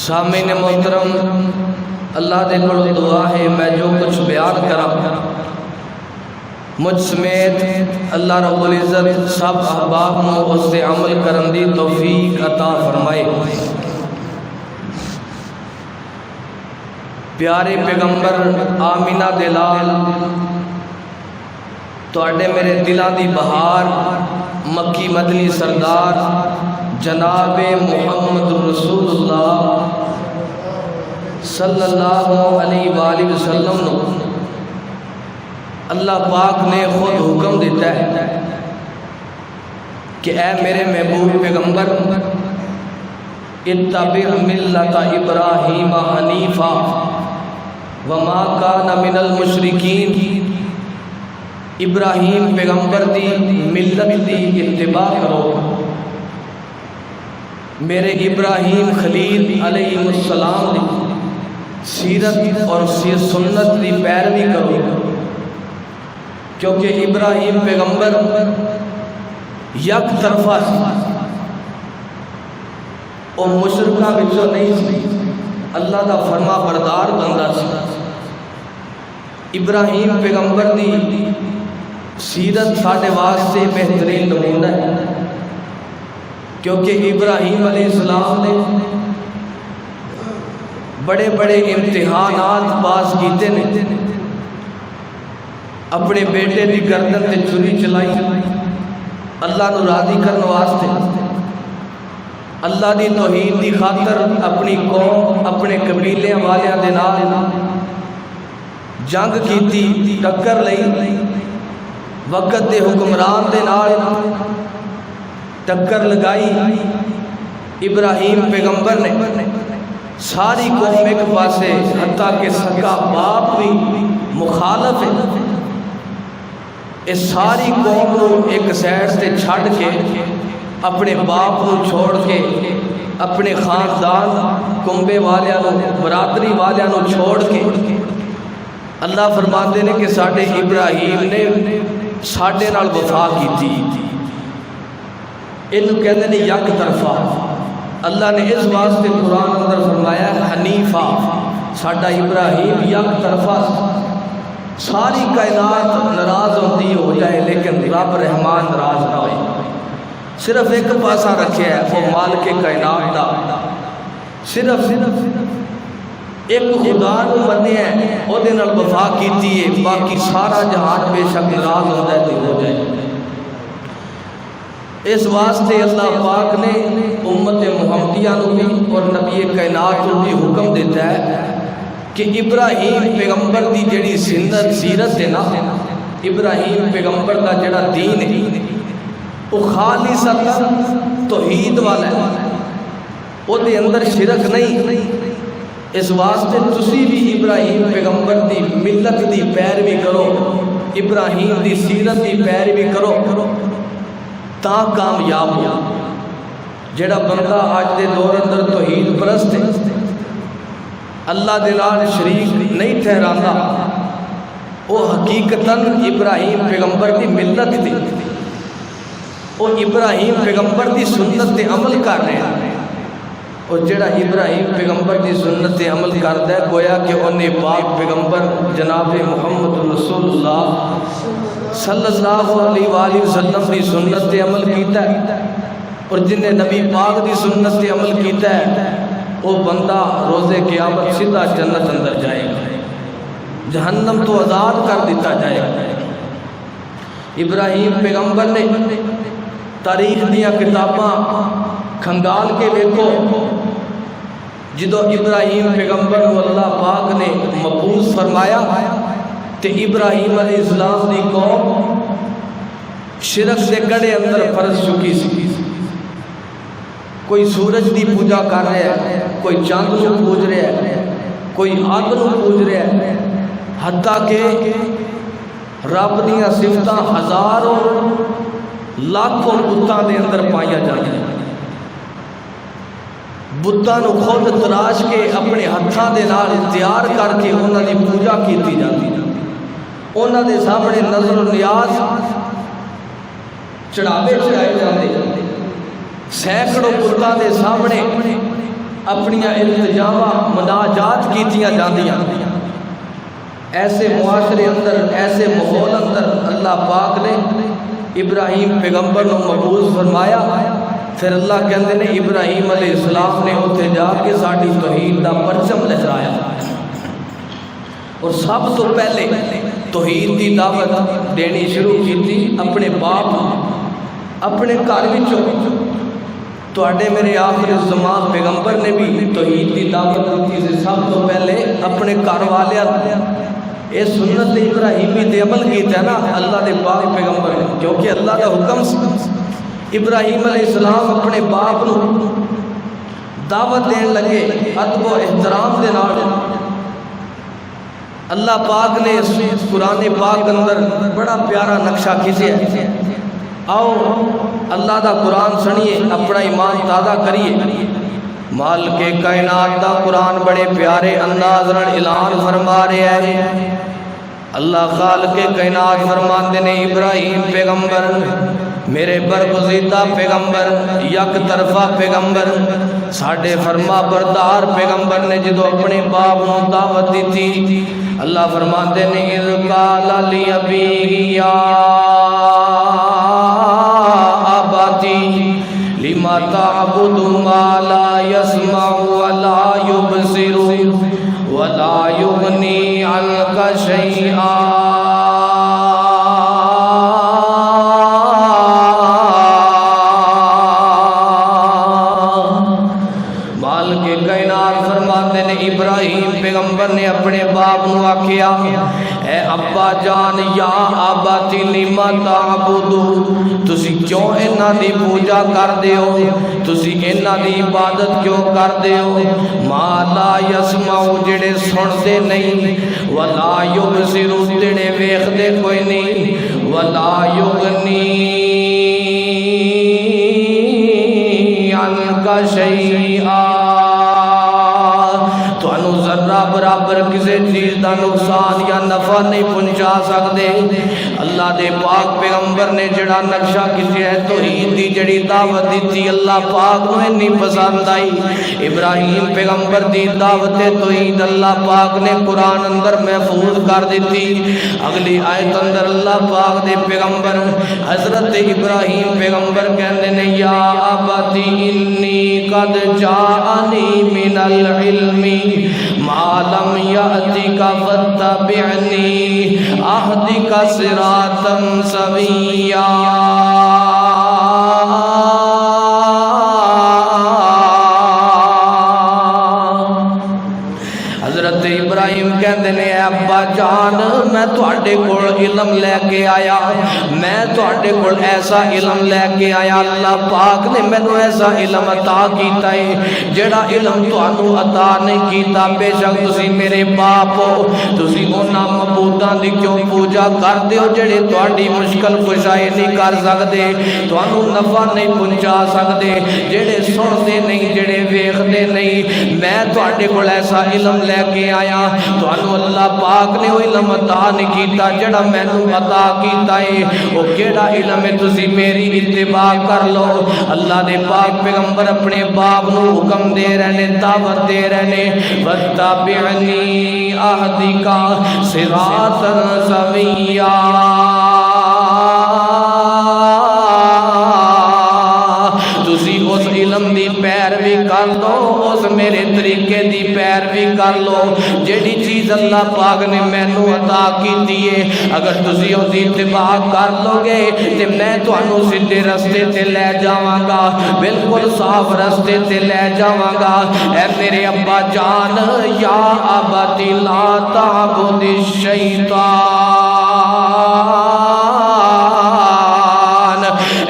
سامعین محترم، اللہ دے کولو دعا ہے میں جو کچھ بیان کرا مجھ سمیت اللہ رب العزت سب احباب نو اس سے عمل کرن دی توفیق عطا فرمائے۔ پیارے پیغمبر آمینہ دے لال تواڈے میرے دلاں دی بہار مکی مدنی سردار جناب محمد رسول اللہ صلی اللہ علیہ وآلہ وسلم نو اللہ پاک نے خود حکم دیتا ہے کہ اے میرے محبوب پیغمبر اتبع ملت ابراہیم حنیفا وما کان من المشرکین، ابراہیم پیغمبر دی ملت دی اتباع کرو، میرے ابراہیم خلیل علیہ السلام دی سیرت اور سنت دی پیروی کرو، کیونکہ ابراہیم پیغمبر یک طرفہ سی، او مشرکاں وچوں نہیں سی، اللہ دا فرما بردار بندہ سی۔ ابراہیم پیغمبر دی سیرت ساڈے واسطے بہترین نمونہ ہے، کیونکہ ابراہیم علیہ السلام نے بڑے بڑے امتحانات پاس کیتے نے، اپنے بیٹے دی گردن تے چھری چلائی اللہ نو راضی کرنے واسطے، اللہ دی توحید دی خاطر اپنی قوم اپنے قبیلے والیاں دے نال جنگ کیتی، ٹکر لئی، وقت دے حکمران دے نال ٹکر لگائی۔ ابراہیم پیغمبر نے ساری قوم ایک پاسے حتیٰ کہ سکا باپ بھی مخالف ہے، اس ساری قوم کو ایک سائڈ سے چھڑ کے اپنے باپ کو چھوڑ کے اپنے خاندان کنبے والیاں برادری والیاں چھوڑ کے اللہ فرماتے ہیں کہ ساڈے ابراہیم نے ساڈے نال وفا کیتی، انہوں کہتے ہیں یک طرفہ۔ اللہ نے اس واسطے قرآن اندر فرمایا حنیفہ، ساڈا ابراہیم یک طرفہ، ساری کائنات ناراض ہوتی ہو جائے لیکن رب رحمان ناراض نہ ہوئے، صرف ایک پاسا رکھے ہے وہ مالک کائنات دا، صرف ایک خدا کو مننے ہیں او دے نال وفا کیتی ہے، باقی سارا جہان بے شک ناراض ہوتا ہے تو ہو جائے۔ اس واسطے اللہ پاک نے امت محمدیہ نو بھی اور نبی کائنات کو بھی حکم دیتا ہے کہ ابراہیم پیغمبر دی جڑی سیرت ہے نا، ابراہیم پیغمبر دا جڑا دین ہے وہ خالص توحید والا ہے، وہ دے اندر شرک نہیں۔ اس واسطے تسی بھی ابراہیم پیغمبر دی ملت دی پیروی کرو، ابراہیم دی سیرت دی پیروی کرو تا کامیاب ہو۔ جڑا بندہ آج دے دور اندر توحید پرست ہے، اللہ دے نال شریک نہیں ٹھہراندا، وہ حقیقتاً ابراہیم پیغمبر دی ملت دی، وہ ابراہیم پیغمبر دی سنت تے عمل کر رہے ہیں، اور جڑا ابراہیم پیغمبر دی سنت تے عمل کردا ہے گویا کہ انہیں پاک پیغمبر جناب محمد رسول اللہ صلی اللہ علیہ وآلہ وسلم دی سنت تے عمل کیتا ہے، اور جن نے نبی پاک دی سنت تے عمل کیتا ہے وہ بندہ روز قیامت سیدھا جنت اندر جائے گا، جہنم تو آزاد کر دیتا جائے گا۔ ابراہیم پیغمبر نے تاریخ دیا کتاباں کھنگال کے دیکھو، جدو ابراہیم پیغمبر کو اللہ پاک نے مبعوث فرمایا تے ابراہیم علیہ السلام دی قوم شرک سے گڑے اندر فرض چکی سی، کوئی سورج دی پوجا کر رہا ہے، کوئی چاند کو پوج رہا ہے، کوئی آگ کو پوج رہا ہے، حتیٰ کہ رب دیا صفتاں ہزاروں لاکھوں بتاں دے اندر پائیا جاتی ہیں، بتاں نو خود تراش کے اپنے ہتھاں دے نال تیار کر کے انہاں دی پوجا کیتی جاتی ہے، انہاں دے سامنے نظر و نیاز چڑھاوے چڑھائے جاتے، سینکڑوں بتاں دے سامنے اپنی التجاواں مناجات کیتیاں جاندیاں، ایسے معاشرے اندر ایسے ماحول اندر اللہ پاک نے ابراہیم پیغمبر کو مقبول فرمایا۔ پھر اللہ کہندے نے ابراہیم علیہ السلام نے اتنے جا کے ساڈی توحید دا پرچم لہرایا، اور سب تو پہلے توحید دی دعوت دینی شروع کی اپنے باپ اپنے گھر وچوں۔ تواڈے میرے آخر الزمان پیغمبر نے بھی توحید دی دعوت دیتی سی، سب تو پہلے اپنے گھر والیاں اے سنت ابراہیمی تے عمل کیتا نا اللہ دے پاک پیغمبر نے، کیونکہ اللہ دا حکم سی۔ ابراہیم علیہ السلام اپنے باپ نو دعوت دین لگے ادب و احترام دے نال۔ اللہ پاک نے اس قرآن پاک اندر بڑا پیارا نقشہ کھینچا ہے، آؤ اللہ دا قرآن سنیے، اپنا ایمان تازہ کریے۔ مالک کائنات دا قرآن بڑے پیارے انداز نال اعلان فرما رہا ہے۔ اللہ خالق کائنات فرماندے نے ابراہیم پیغمبر میرے برگزیدہ پیغمبر، یک طرفہ پیغمبر، ساڈے فرما بردار پیغمبر نے جدو اپنے باپ نو دعوت دیتی، اللہ فرماندے نے اذ قال لأبیہ یا ابتی لما تعبد ما لا يسمع ولا يبصر ولا يغني عنك شيئا۔ ابراہیم پیغمبر نے اپنے باپ نو آکھیا، اے ابا جان یا آباتی لما تعبدو، تسی کیوں انہاں دی پوجا کر دیو، تسی انہاں دی عبادت کیوں کر دیو، ما لا یسمع جڑے سن دے نہیں، ولا یبصر جڑے ویکھ دے کوئی نہیں، ولا یغنی عنک شیئا، ذرہ برابر کسی چیز دا نقصان یا نفع نہیں پہنچا سکتے۔ اللہ دے پاک پیغمبر نے جڑا نقشہ کسی ہے توحید دی جڑی دعوت دیتی، اللہ پاک نو اتنی پسند آئی۔ ابراہیم پیغمبر دی دعوت توحید اللہ پاک نے قرآن اندر محفوظ کر دیتی۔ اگلی آیت اندر اللہ پاک دے پیغمبر حضرت ابراہیم پیغمبر کہندے نے یا ابتی انی قد جاءنی من العلم ما لم یأتک فاتبعنی اہدک صراطا سویا۔ حضرت ابراہیم کہندے نے اے ابا جان میں تواڈے کول علم لے کے آیا، میں تواڈے کول ایسا علم لے کے آیا، اللہ پاک نے مینوں ایسا علم عطا کیتا ہے جڑا علم تانوں عطا نہیں کیتا۔ بے شک تسی میرے باپ ہو، تسی انہاں معبوداں دی کیوں پوجا کردے ہو جڑے تواڈی مشکل کشائی نہیں کر سکدے، تانوں نفع نہیں پہنچا سکدے، جڑے سنتے نہیں، جڑے ویکھدے نہیں۔ میں تواڈے کول ایسا علم لے کے آیا، تانوں اللہ پاک نے وہ علم عطا نہیں کیتا جڑا مینوں عطا کیتا ہے۔ وہ کیڑا علم ہے؟ تسی میری اتباع کر لو۔ اللہ دے پاک پیغمبر اپنے باپ نو حکم دے رہنے، دعوت دے رہنے، وَاتَّبِعْنِی أَهْدِکَ صِرَاطًا سَوِیًّا۔ تسی اس علم دی پیروی کر لو، اس میرے طریقے دی پیروی کر لو، جیڑی چیز اللہ پاک نے مینوں عطا کیتی ہے اگر تسی اس دی اتباع کر لو گے تے میں تانوں سیدھے رستے تے لے جاواں گا، بالکل صاف رستے تے لے جاواں گا۔ اے میرے ابا جان یا ابتی لا تعبد الشیطان،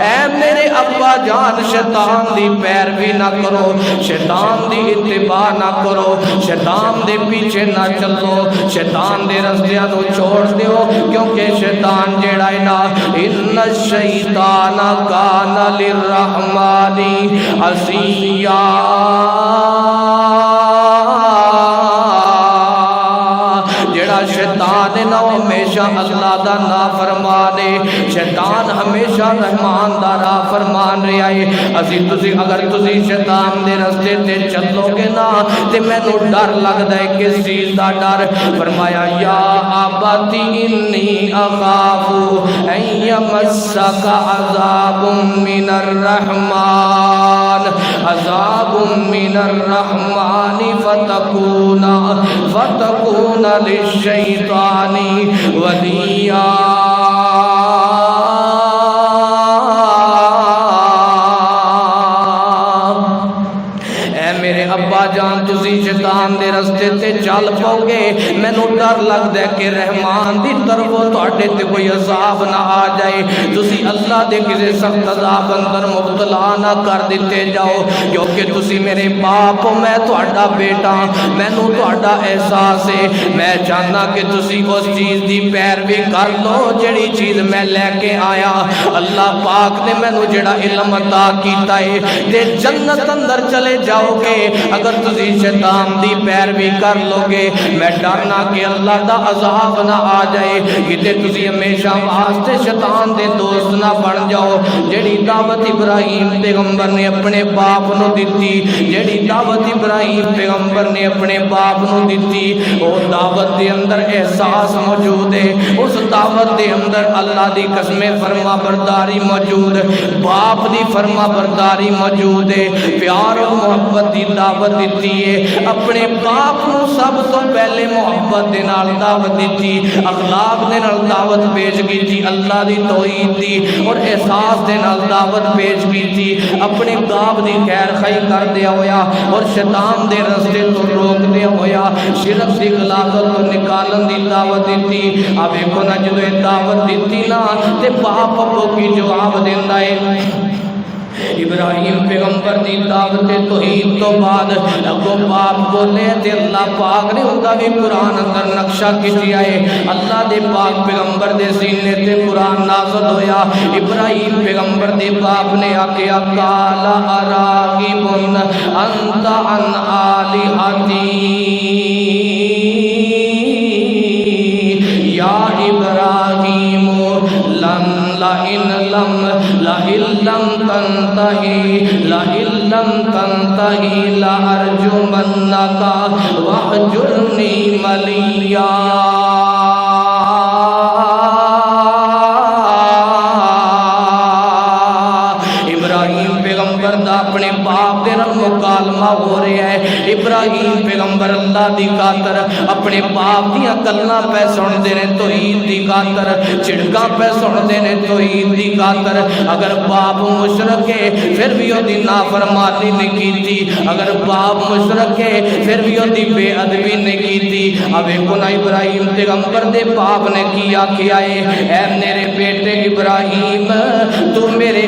اے میرے ابا جان شیطان دی پیروی نہ کرو، شیطان دی اتباع نہ کرو، شیطان دے پیچھے نہ چلو، شیطان دے رستیاں نو چھوڑ دیو، کیونکہ شیطان جیڑا ہے نا ان الشیطان کان للرحمن عصیا، جیڑا شیطان ہے نا نا ہمیشہ اللہ دا نافرمان ہے، شیطان ہمیشہ رحمان دا نافرمان رہا ہے۔ اگر تسی شیطان دے رستے تے چلو گے نا تے مینوں ڈر لگدا ہے، کس چیز دا ڈر؟ فرمایا یا ابتی انی اخاف ان یمسک عذاب من الرحمن، عذاب من الرحمن فتکون للشیطان ولیا۔ جان تسی شیطان دے رستے تے چل پاؤ گے، مینوں ڈر لگدا ہے کہ رحمان دی طرفوں تہاڈے تے کوئی عذاب نہ آ جائے، تسی اللہ دے کسے سخت عذاب اندر مبتلا نہ کر دتے جاؤ، کیونکہ تسی میرے باپ ہو، میں تہاڈا بیٹا، مینوں تہاڈا احساس ہے، میں چاہنا کہ تسی اس چیز دی پیروی کر لو جڑی چیز میں لے کے آیا۔ اللہ پاک نے مینوں جڑا علم عطا کیتا ہے تے جنت اندر چلے جاؤ گے اگر تسی شیطان دی پیروی کر لو گے۔ میں ڈرنا کہ اللہ دا عذاب نہ آ جائے، کتے تسی ہمیشہ واسطے شیطان دے دوست نہ بن جاؤ۔ جڑی دعوت ابراہیم پیغمبر نے اپنے باپ نو دتی، جڑی دعوت ابراہیم پیغمبر نے اپنے باپ نو دتی، او دعوت دے اندر احساس موجود ہے، اس دعوت دے اندر اللہ دی قسم فرما برداری موجود، باپ دی فرما برداری موجود ہے، پیار اور محبت دی دعوت دیتی ہے۔ اپنے باپ نو سب تو پہلے محبت دے نال دعوت دیتی، اخلاق دے نال دعوت پیش کیتی، اللہ دی توحید دی اور احساس دے نال دعوت پیش کیتی، اپنے باپ دی خیر خواہی کر دیا ہویا اور شیطان دے رستے تو روک دیا ہویا، شرک دی خلافت تو نکالن دی دعوت دیتی۔ اب ایک نا جدو دعوت دیتی نا تے باپ ابو کی جواب دیندا ہے۔ ابراہیم پیغمبر دی دعوت توحید تو بعد اگو باپ بولے تے اللہ پاک نے ان کا بھی قرآن اندر نقشہ کھچیا ہے۔ اللہ دے پاک پیغمبر دے سینے تے قرآن نازل ہویا۔ ابراہیم پیغمبر دے باپ نے آکھیا قال اراغب انت عن آلہتی یا ابراہیم لئن لم تنتہی لأرجمنک واہجرنی ملیا۔ ابراہیم پیغمبر دا اپنے باپ دے نال مکالمہ ہو رہا ہے۔ ابراہیم پیغمبر اللہ دی خاطر اپنے باپ دیاں گلاں پہ سن دے نے توحید دی خاطر، چڑکاں پہ سن دے نے توحید دی خاطر۔ اگر باپ مشرک ہے پھر بھی اودی نافرمانی نہیں کیتی، اگر باپ مشرک ہے پھر بھی اودی بے ادبی نہیں کیتی۔ اب ویکھو نا ابراہیم پیغمبر دے باپ نے کی آکھیا ہے، اے میرے بیٹے ابراہیم تو میرے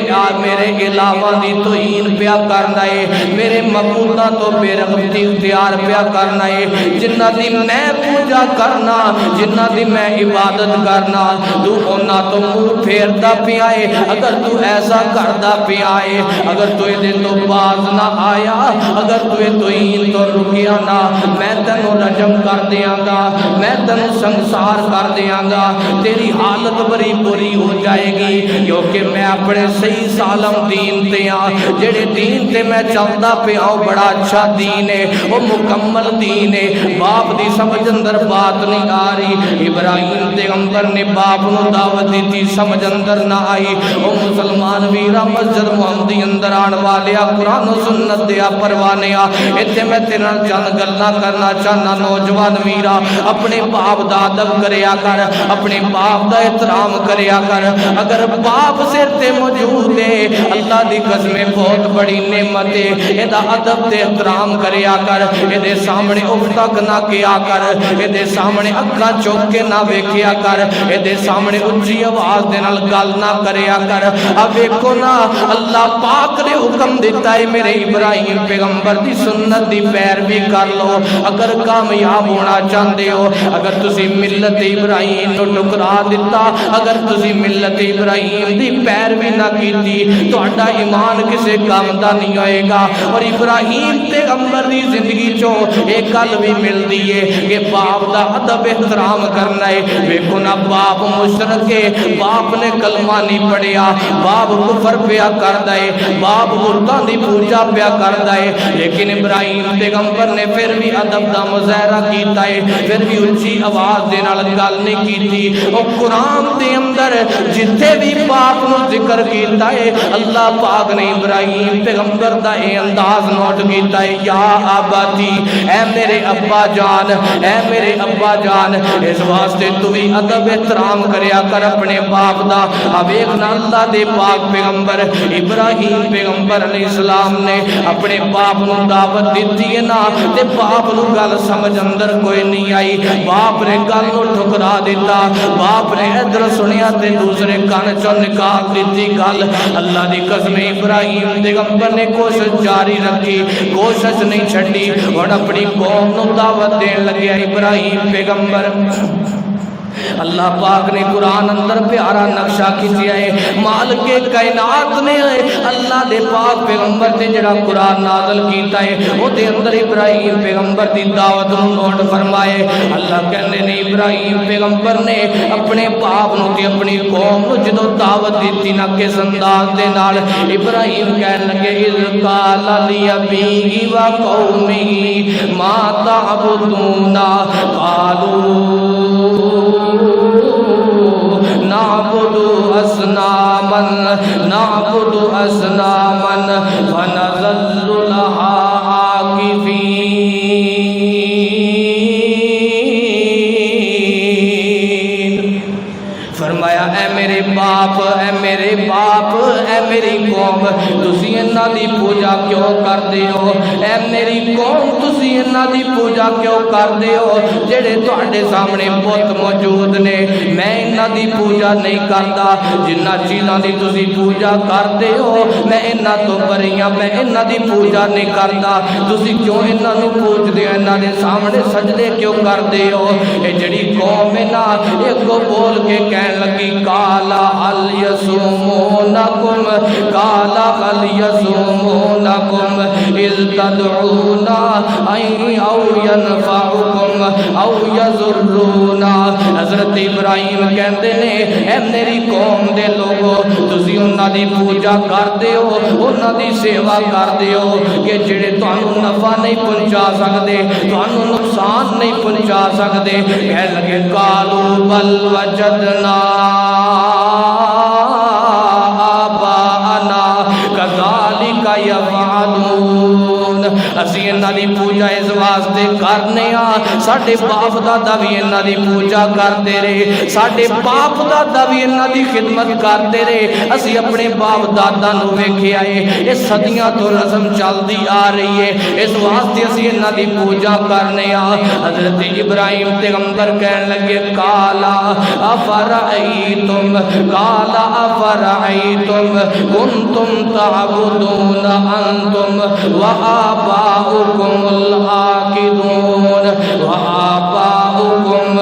علاوہ دی توہین پیا کرنا ہے، میرے معبوداں تو بے رغبتی اختیار پیا کرنا ہے، جنہ دی میں پوجا کرنا، جنہ دی میں عبادت کرنا، تو انہاں تو منہ پھیردا پیا ہے۔ اگر تو ایسا کردا پیا ہے، اگر تو دے تو باز نہ آیا، اگر تو توہین تو رکیا نہ، میں تینوں رجم کر دیاں گا، میں تینوں سنسار کر دیاں گا، تیری حالت بڑی بری ہو جائے گی، کیونکہ میں اپنے صحیح سالم دین تے ہاں، جڑے دین تے میں چلدا پیا ہوں بڑا اچھا دین ہے، وہ مکمل دین ہے۔ باپ دی سمجھ اندر بات نہیں آ رہی۔ ابراہیم پیغمبر نے باپ نو دعوت دیتی، سمجھ اندر نہ آئی۔ وہ مسلمان ویرا مسجد محمدی اندر آن والیا، قرآن و سنت دیا پروانیا، ایتھے میں تیرا چند گلاں کرنا چاہنا۔ نوجوان ویرا اپنے باپ دا ادب کریا کر، اپنے باپ دا احترام کریا کر۔ اگر باپ سر تے موجود ہے، اللہ دی قسم بہت بڑی نعمت ہے، ایدا ادب تے احترام کریا کر، ایدے سامنے اف تک نہ کیا کر، ایدے سامنے اکھاں چوک کے نہ ویکھیا کر، ایدے سامنے اونچی آواز دے نال گل نہ کریا کر۔ اب ویکھو نا اللہ پاک نے حکم دیتا ہے میرے ابراہیم پیغمبر دی سنت دی پیروی کر لو اگر کامیاب ہونا چاہتے ہو۔ اگر تسی ملت ابراہیم نو ٹکرا دیتا، اگر تسی ملت ابراہیم دی پیروی نہ کیتی، تہاڈا ایمان کسے کام دا نہیں ہوئے گا۔ اور ابراہیم پیغمبر دی دی زندگی چوں ایک گل بھی ملدی ہے کہ باپ دا ادب احترام کرنا ہے۔ ویکھو نا باپ مشرک ہے، باپ نے کلمہ نہیں پڑھیا، باپ کفر پیا کردا ہے، باپ بتاں دی پوجا پیا کردا ہے، لیکن ابراہیم پیغمبر نے پھر بھی ادب دا مظاہرہ کیتا ہے، پھر بھی اونچی آواز دے نال گل نہیں کیتی۔ او قرآن دے اندر جتھے بھی باپ نو ذکر کیتا ہے اللہ پاک نے ابراہیم پیغمبر دا اے انداز نوٹ کیتا ہے، یا اباتی، اے میرے ابا جان، اے میرے ابا جان۔ اس واسطے تو بھی ادب احترام کریا کر اپنے باپ دا۔ ویکھ نا اللہ دے پاک پیغمبر ابراہیم پیغمبر علیہ السلام نے اپنے باپ نو دعوت دیتی ہے نا، تے باپ نو گل سمجھ اندر کوئی نہیں آئی، باپ نے گل نو ٹھکرا دیتا، باپ نے ادھر سنیا تے دوسرے کان چوں نکال دیتی گل۔ اللہ دی قسم ابراہیم پیغمبر نے کوشش جاری رکھی، کوشش نہیں چھڈی، اور اپنی قوم نو دعوت دین لگیا ابراہیم پیغمبر۔ اللہ پاک نے قرآن اندر پیارا نقشہ کھچیا ہے، مالک کائنات نے اللہ دے پاک پیغمبر تے جڑا قرآن نازل کیتا ہے او دے اندر ابراہیم پیغمبر دی دعوت نو نوٹ فرمائے۔ اللہ کہندے نے ابراہیم پیغمبر نے اپنے باپ نو تے اپنی قوم نو جدوں دعوت دیتی نا کس انداز دے نال، ابراہیم کہن لگے اذ قال لأبیہ و قومہ ما تعبدون قالوا نعبد اصناما فنظل لها عاکفین۔ فرمایا اے میرے باپ، اے میرے باپ، اے میری قوم، تسی انہاں دی پوجا کیوں کردے ہو؟ اے میری قوم تسی انہاں دی پوجا کیوں کردے ہو جڑے تہاڈے سامنے بت موجود نے؟ میں انہاں دی پوجا نہیں کردا، جنہاں چیزاں دی تسی پوجا کردے ہو میں انہاں تو بری ہاں، میں انہاں دی پوجا نہیں کردا۔ تسی کیوں انہاں نو پوجدے ہو؟ انہاں دے سامنے سجدے کیوں کردے ہو؟ اے جڑی قوم ہے نا ایک بول کے کہن لگی کالا حل یسومونکم، کالا حل یسومونکم اذ تدعونا او ینفعکم او یضرونا۔ حضرت ابراہیم کہندے نے اے میری قوم دے لوگو تسی انہاں دی پوجا کردے ہو، انہاں دی سیوا کردے ہو کہ جڑے تانوں نفع نہیں پہنچا سکدے، تانوں نقصان نہیں پہنچا سکدے۔ کہن لگے قالوا بل وجدنا آباءنا کذالک یفعلون۔ اسی انہاں دی پوجا اس واسطے کرنے ہاں ساڈے باپ دادا بھی انہاں دی پوجا کرتے رہے، ساڈے باپ دادا بھی انہاں دی خدمت کرتے رہے، اسی اپنے باپ دادا نو ویکھیا ہے، یہ صدیاں تو رسم چلدی آ رہی ہے، اس واسطے اسی انہاں دی پوجا کرنے ہاں۔ حضرت ابراہیم پیغمبر کہن لگے کالا افرأیتم، کالا افرأیتم کنتم تعبدون انتم وآباؤکم العاقدون وآباؤکم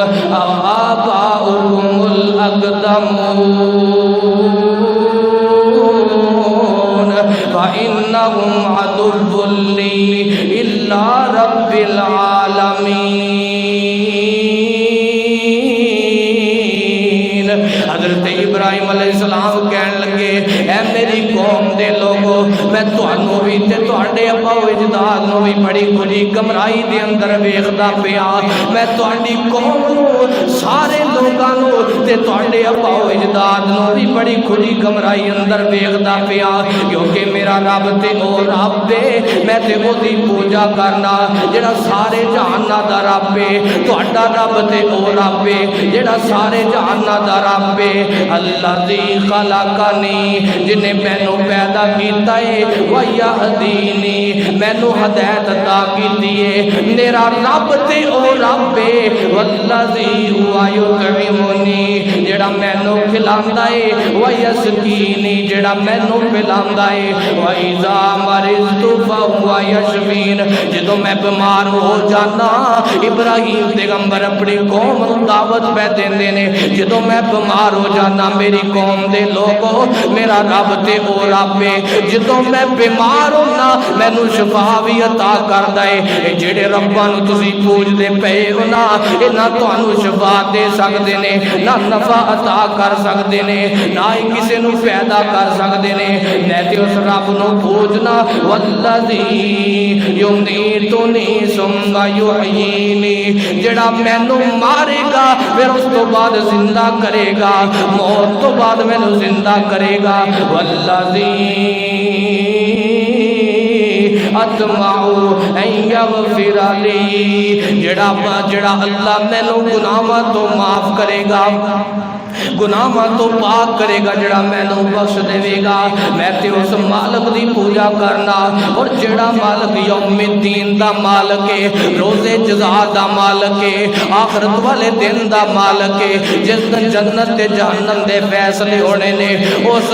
الاقدمون فإنهم عدو لي إلا رب العالمين۔ حضرت ابراہیم علیہ السلام کہن لگے اے میری قوم دے لوگو میں تانوں بھی تے تہاڈے ابا و اجداد نو بھی بڑی بڑی گمراہی دے اندر ویکھدا پیا، میں تہاڈی قوم نو سارے لوکاں نو تے تہاڈے ابا و اجداد نو بھی بڑی کھلی گمراہی اندر ویکھدا پیا، کیونکہ میرا رب تے او رب ہے، میں تے او دی پوجا کرنا جڑا سارے جہاناں دا رب ہے، تہاڈا رب تے او رب ہے جڑا سارے جہاناں دا رب ہے۔ الذی خلقنی، جنے مینوں پیدا کیتا ہے، ویہدینی، مینوں ہدایت عطا کیتی فرماندی ہے میرا رب تے او رب ہے والذی ہوا یطعمنی جڑا مینوں کھلاندا ہے ویسقینی جڑا مینوں پلاندا ہے وَإِذَا مَرِضْتُ فَهُوَ یشفین جدوں میں بیمار ہو جانا ابراہیم پیغمبر اپنی قوم نوں دعوت پہ دیندے نے جدوں میں بیمار ہو جانا میری قوم دے لوگو میرا رب تے او رب ہے جدوں میں بیمار ہونا مینوں شفا بھی عطا کردا ہے جڑے رباں نوں تسی پوجدے پئے ہو نا انہاں تانوں شفا دے سکدے نے نہ نفع عطا کر سکدے نے نہ ہی کسے نوں پیدا کر سکدے نے میں تے اس رب نوں پوجنا والذی یمیتنی ثم یحیینی جڑا مینوں مارے گا پھر اس تو بعد زندہ کرے گا موت تو بعد مینوں زندہ کرے گا والذی اتمعو ان یغفر لی جڑا اللہ مینوں گناہاں تو معاف کرے گا گناہاں تو پاک کرے گا جڑا مینوں بخش دے گا میں تے اس مالک دی پوجا کرنا اور جڑا مالک یوم الدین دا مالک ہے روزے جزا دا مالک ہے آخرت والے دن دا مالک ہے جس دن جنت تے جہنم دے فیصلے ہونے نے اس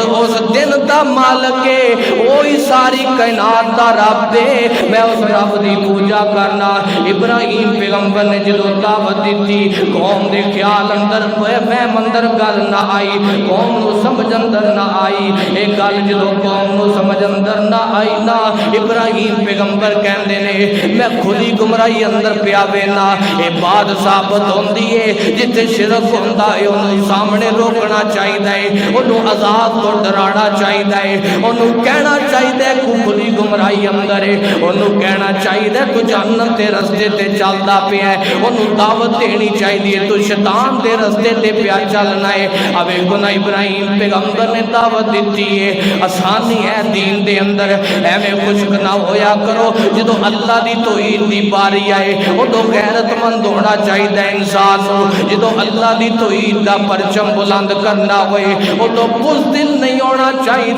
دن دا مالک ہے وہی ساری کائنات دا رب ہے میں اس رب دی پوجا کرنا ابراہیم پیغمبر نے جدوں دعوت دیتی قوم دے خیال اندر میں مندر گل نہ آئی قوم نو سمجھ اندر نہ آئی ایک گل جدو قوم نو سمجھ اندر نہ آئی نا ابراہیم پیغمبر کہندے نے میں کھلی گمراہی اندر پیا وینا اے بات ثابت ہوندی ہے جتھے شرک ہوندا ہے اونوں سامنے روکنا چاہیدا ہے اونوں عذاب تو ڈرانا چاہیدا ہے اونوں کہنا چاہیدا ہے کو کھلی گمراہی اندر ہے اونوں کہنا چاہیدا ہے تو جہنم دے رستے تے چلدا پیا ہے اونوں دعوت دینی چاہیدی ہے تو شیطان دے رستے تے پیا چلنا ہے اب گناہ ابراہیم پیغمبر نے دعوت دیتی ہے آسانی ہے دین دے اندر ایویں کچھ نہ ہویا کرو جدو اللہ دی توحید دی باری آئے ادو غیرت مند ہونا چاہیے انسان نو جدو اللہ دی توحید دا پرچم بلند کرنا ہوئے ادو بزدل نہیں ہونا چاہیے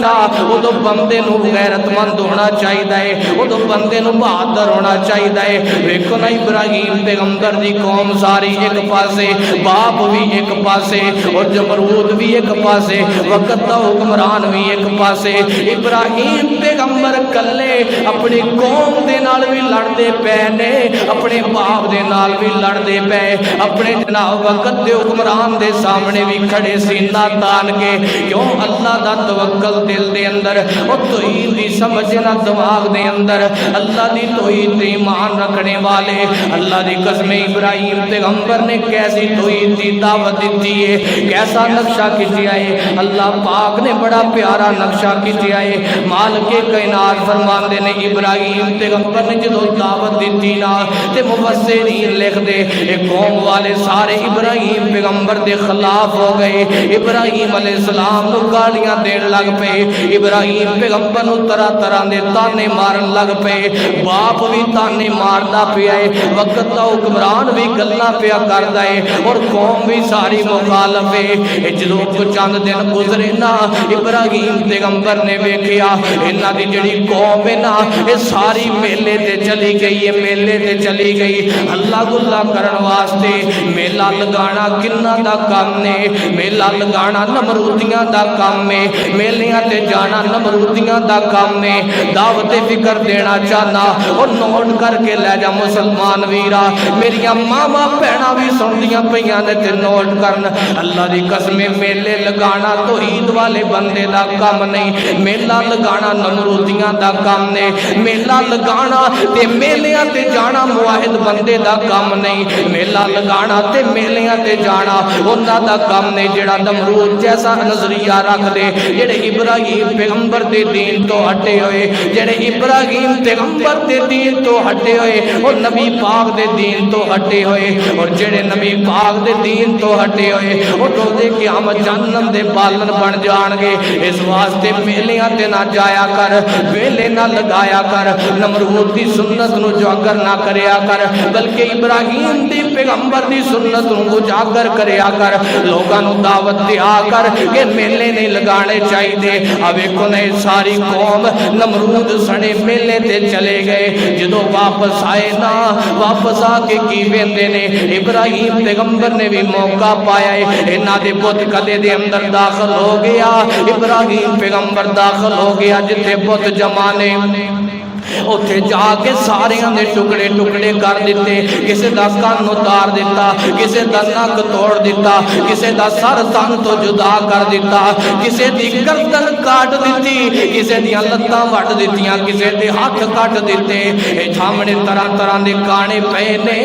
ادو بندے نو غیرت مند ہونا چاہیے ادو بندے نو بہادر ہونا چاہیے ویکھو نا ابراہیم پیغمبر دی قوم ساری ایک پاسے باپ بھی ایک پاسے اور جمرود بھی ایک پاسے وقت دا حکمران بھی ایک پاسے ابراہیم پیغمبر کلے اپنی قوم دے نال بھی لڑدے پے نے اپنے باپ دے نال بھی لڑدے پے اپنے جناب وقت دے حکمران دے سامنے بھی کھڑے سینہ تان کے کیوں اللہ دا توکل دل دے اندر اور توحید دی سمجھنا دماغ دے اندر اللہ دی توحید تے ایمان رکھنے والے اللہ دی قسم ابراہیم پیغمبر نے کیسی توحید دی دعوت دیتی ہے کیسا نقشہ کیا ہے اللہ پاک نے بڑا پیارا نقشہ کیا ہے مالک کائنات فرماندے نے ابراہیم پیغمبر نے جدو دعوت دیتی نا تے مفسرین لکھ دے ایک قوم والے سارے ابراہیم پیغمبر دے خلاف ہو گئے ابراہیم علیہ السلام نو گالیاں دین لگ پے ابراہیم پیغمبر نو طرح طرح دے تانے مارن لگ پے باپ بھی تانے ماردا پیا ہے وقت دا حکمران بھی گلاں پیا کردا ہے اور قوم بھی ساری مخالف ہے جدو چند دن گزرے نا ابراہیم پیغمبر نے ویکھیا انہاں دی جڑی قوم ہے نا اے ساری میلے تے چلی گئی ہے میلے تے چلی گئی اللہ گلا کرن واسطے میلہ لگانا کنہ دا کام نے میلہ لگانا نمرودیاں دا کام ہے میلیاں تے جانا نمرودیاں دا کام ہے دعوت فکر دینا چاہنا اور نوٹ کر کے لے جا مسلمان ویرا میریاں ماما بہناں بھی سندیاں پیاں نے تے نوٹ کرن اللہ دی قسم میلے لگانا تو عید والے بندے دا کام نہیں میلہ لگانا نمرودیاں دا کام نے میلہ لگانا تے میلیاں تے جانا موحد بندے دا کام نہیں میلہ لگانا تے میلیاں تے جانا انہاں دا کام نے جڑا نمرود جیسا نظریہ رکھ دے جڑے ابراہیم پیغمبر دے دین تو ہٹے ہوئے جڑے ابراہیم پیغمبر دے دین تو ہٹے ہوئے اور نبی پاک دے دین تو ہٹے ہوئے اور جڑے نبی پاک دے دین تو ہٹے ہوئے اور روزے قیامت جہنم دے بالن بن جان گے اس واسطے میلیاں تے نہ جایا کر کر، ویلے نہ لگایا کر، نمرود دی سنت نو اجاگر نہ کریا کر، بلکہ ابراہیم دی پیغمبر دی سنت نو اجاگر کریا کر، لوگاں نو دعوت دیا کر کہ میلے نہیں لگانے چاہیے دے۔ اب ایک نے ساری قوم نمرود سنے میلے تے چلے گئے، جدو واپس آئے نا، واپس آ کے کی ویندے نے، ابراہیم پیغمبر نے بھی موقع پایا ہے، انہاں دے بت کدے دے اندر داخل ہو گیا، ابراہیم پیغمبر داخل ہو گیا جتے بت جمانے، اتھے جا کے سارے دے ٹکڑے ٹکڑے کر دیتے، کسے دا کان اتار دیتا، کسے دا نک توڑ دیتا، کسے دا سر تن تو جدا کر دیتا، کسے دی گردن کاٹ دیتی، کسے دی لتاں وٹ دیتیاں، کسے دے ہاتھ کٹ دیتے، سامنے طرح طرح دے کانے پے نے۔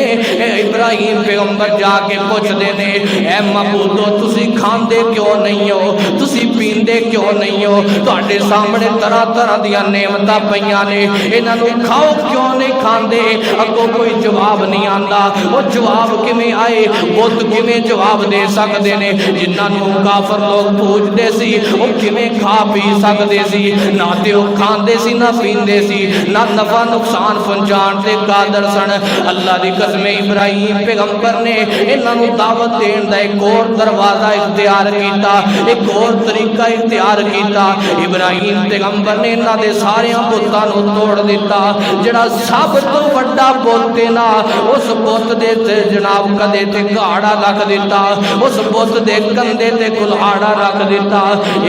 ابراہیم پیغمبر جا کے پوچھ دے نے، اے معبودو تسی کھاندے کیوں نہیں ہو، تسی پیندے کیوں نہیں ہو، تہاڈے سامنے طرح طرح دیاں نعمتاں پیاں نے، انہاں نو کھاؤ کیوں نہیں کھاندے؟ اگوں کوئی جواب نہیں آندا، وہ جواب کیویں آئے، بت کیویں جواب دے سکدے نے؟ جنہاں نو کافر لوگ پوجدے سی او کیویں کھا پی سکدے سی؟ نہ تے او کھاندے سی نہ پیندے سی، نہ نفع نقصان پہنچان تے قادر سن۔ اللہ دی قسم ابراہیم پیغمبر نے انہاں نو دعوت دین دا ایک اور دروازہ اختیار کیتا، ایک اور طریقہ اختیار کیتا۔ ابراہیم پیغمبر نے انہاں دے سارے بتاں نو توڑ دیتا، جڑا سب تو بڑا بت نا اس بت دے تے جناب کدے تے گاڑا رکھ دیتا، اس بت دے کندھے تے کلہاڑا رکھ دیتا۔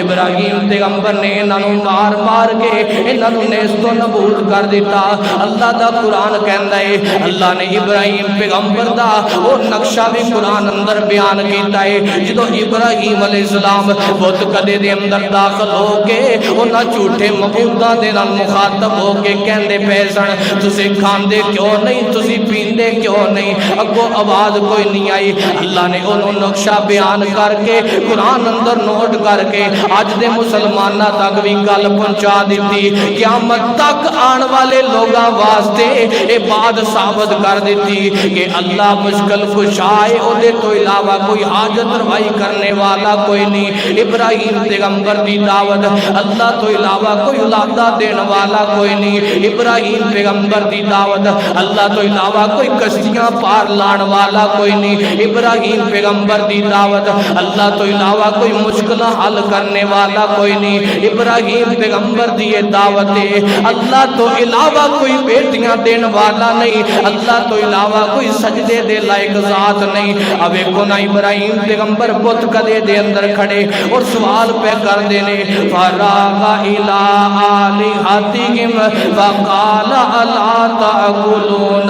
ابراہیم پیغمبر نے انہاں نو مار مار کے انہاں نو نیست و نابود کر دیتا۔ اللہ دا قرآن کہندا ہے، اللہ نے ابراہیم پیغمبر دا وہ نقشہ بھی قرآن اندر بیان کیتا ہے، جدو ابراہیم علیہ السلام بت کدے دے اندر داخل ہو کے انہاں جھوٹے معبوداں دے نال مخاطب ہو کے کہندے پے سن، تسی کھاندے کیوں نہیں، تسی پیندے کیوں نہیں؟ اگوں آواز کوئی نہیں آئی۔ اللہ نے انہوں نقشہ بیان کر کے قرآن اندر نوٹ کر کے اج دے مسلمانہ تک بھی گل پہنچا دیتی، قیامت تک آن والے لوگاں واسطے اے بات ثابت کر دیتی کہ اللہ مشکل کشا ہے، اودے تو علاوہ کوئی حاجت روائی کرنے والا کوئی نہیں۔ ابراہیم پیغمبر دی دعوت، اللہ تو علاوہ کوئی اولادہ دین والا کوئی نہیں۔ ابراہیم پیغمبر دی دعوت، اللہ تو علاوہ کوئی کشتیاں پار لان والا کوئی نہیں۔ ابراہیم پیغمبر دی دعوت، اللہ تو علاوہ کوئی مشکل حل کرنے والا کوئی نہیں۔ ابراہیم پیغمبر دی دعوت ہے، اللہ تو علاوہ کوئی بیٹیاں دین والا نہیں، اللہ تو علاوہ کوئی سجدے دے لائق ذات نہیں۔ اب ایک نا ابراہیم پیغمبر بت کدے دے اندر کھڑے اور سوال پہ کر دینے، فراغ الى آلہتہم فقال الا تعقلون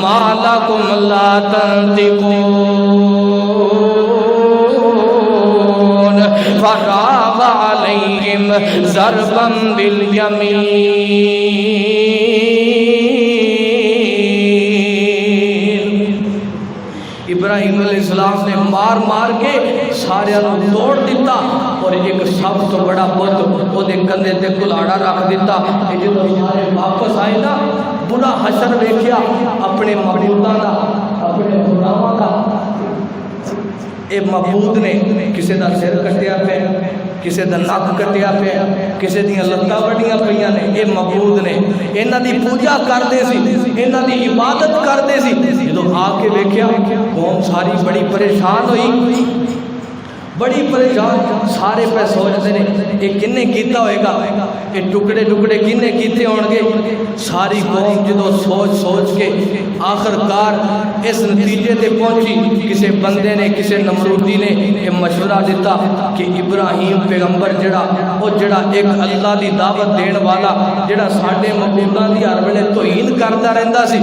ما لکم لا تنطقون فراغ علیہم ضربا بالیمین۔ ابراہیم علیہ السلام نے مار مار کے سارے توڑ دیتا اور ایک سب تو بڑا بت وہ دے کندھے تے کلاڑا رکھ دیتا۔ جب سارے واپس آئے نا، بڑا حشر ویکھیا اپنے معبوداں دا، اپنے خداواں دا۔ اے معبود نے کسے دا سر کٹیا پیا، کسے دا نک کٹیا پیا، کسے دیاں لتاں وڈیاں پیاں نے۔ اے معبود نے انہاں دی پوجا کردے سی، انہاں دی عبادت کردے سی۔ جدوں آ کے ویکھیا قوم ساری بڑی پریشان ہوئی، بڑی پریشان، سارے پہ سوچتے ہیں یہ کنے کیتا ہوئے گا، یہ ٹکڑے ٹکڑے کنے کیتے ہون گے۔ ساری قوم جدو سوچ سوچ کے آخر کار اس نتیجے تے پہنچی، کسے بندے نے کسے نمرودی نے یہ مشورہ دیتا کہ ابراہیم پیغمبر جڑا ایک اللہ دی دعوت دین والا، جڑا ساڈے معبوداں دی ہر ویلے توہین کردا رہندا سی،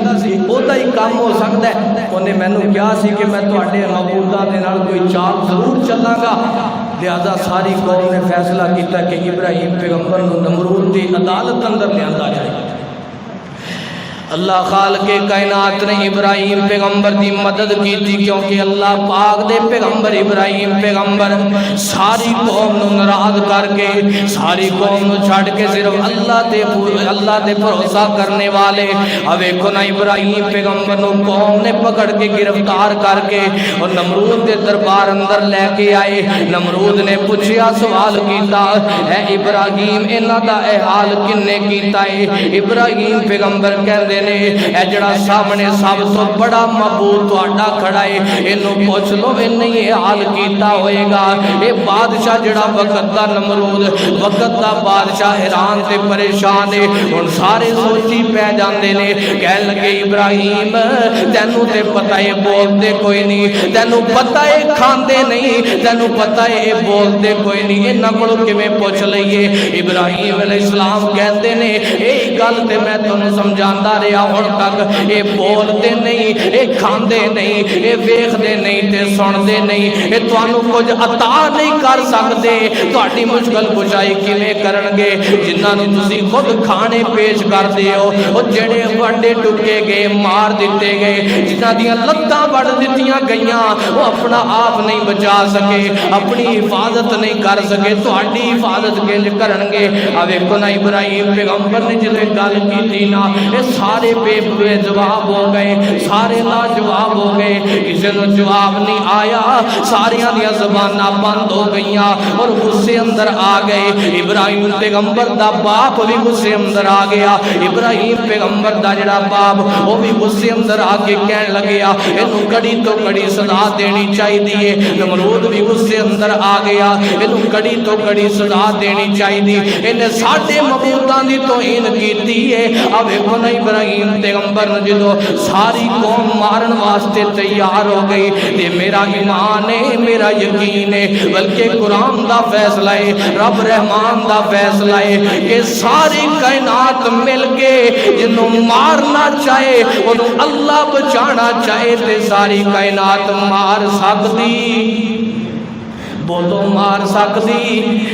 اودا ہی کام ہو سکدا ہے۔ انہیں مینوں کہا سی کہ میں تواڈے معبوداں دے نال کوئی چال ضرور چلاں گا۔ لہذا ساری قوم نے فیصلہ کیتا کہ ابراہیم پیغمبر نو نمرود دی عدالت اندر لے آندا جائے۔ اللہ خالق کائنات نے ابراہیم پیغمبر دی مدد کی تھی، کیونکہ اللہ پاک دے پیغمبر ابراہیم پیغمبر ساری قوم نو ناراض کر کے، ساری قوم نو چھڑ کے صرف اللہ دے بھروسہ کرنے والے ویکھو نا ابراہیم پیغمبر نو قوم نے پکڑ کے گرفتار کر کے اور نمرود دے دربار اندر لے کے آئے۔ نمرود نے پوچھیا، سوال کیتا، اے ابراہیم انہاں دا اے حال کنے کیتا ہے؟ ابراہیم پیغمبر کہندے نے اے جڑا سامنے سب تو بڑا معبود تہاڈا کھڑا ہے، اینو پوچھ لو انہیں یہ حال کیتا ہوئے گا۔ اے بادشاہ جڑا وقت دا نمرود، وقت دا بادشاہ حیران تے پریشان ہے، ہن سارے سوچی پہ جاندے نے، کہن لگے ابراہیم تینوں تے پتہ ہے بولتے کوئی نہیں، تینوں پتہ ہے کھاندے نہیں، تینوں پتہ ہے بولتے کوئی نہیں، انہاں کولوں کیویں پوچھ لئیے؟ ابراہیم علیہ السلام کہندے نے اے گل تے میں تانوں سمجھاندا رہیا ہن تک، اے بولتے نہیں، اے کھاندے نہیں، اے ویکھدے نہیں تے سندے نہیں، اے تانوں کچھ عطا نہیں کر سکدے، تہاڈی مشکل کشائی کیویں کرن گے؟ جنہاں نوں تسی خود کھانے پیش کردے ہو، او جڑے وڈے ٹکے گئے، مار دتے گئے، جنہاں دیاں لتاں وڈ دتیاں گئیاں، وہ اپنا آپ نہیں بچا سکے، اپنی حفاظت نہیں کر سکے، تہاڈی حفاظت کنج کرن گے؟ ویکھو نا ابراہیم پیغمبر نے جدوں گل کیتی نا، اے سارے بے جواب ہو گئے، سارے لا جواب ہو گئے، کسی نوں جواب نہیں آیا، ساریاں دیاں زباناں بند ہو گئیاں اور غصے اندر آ گئے۔ ابراہیم پیغمبر دا باپ بھی غصے اندر آ گیا، ابراہیم پیغمبر دا جڑا باپ وہ بھی غصے اندر آ کے کہن لگیا اینوں کڑی تو کڑی سزا دینی چاہیے۔ نمرود بھی غصے اندر آ گیا، اینوں کڑی تو کڑی سزا دینی چاہیے، انہیں ساڈے معبوداں دی توہین کیتی ہے۔ اب ویکھو نا ابراہیم پیغمبر نے جدوں ساری قوم مارن واسطے تیار ہو گئی، تے میرا ایمان ہے، میرا یقین ہے، بلکہ قرآن دا فیصلہ ہے، رب رحمان دا فیصلہ ہے کہ ساری کائنات مل کے جنوں مارنا چاہے انہوں اللہ بچانا چاہے تے ساری کائنات مار سکتی، بولو مار سکتی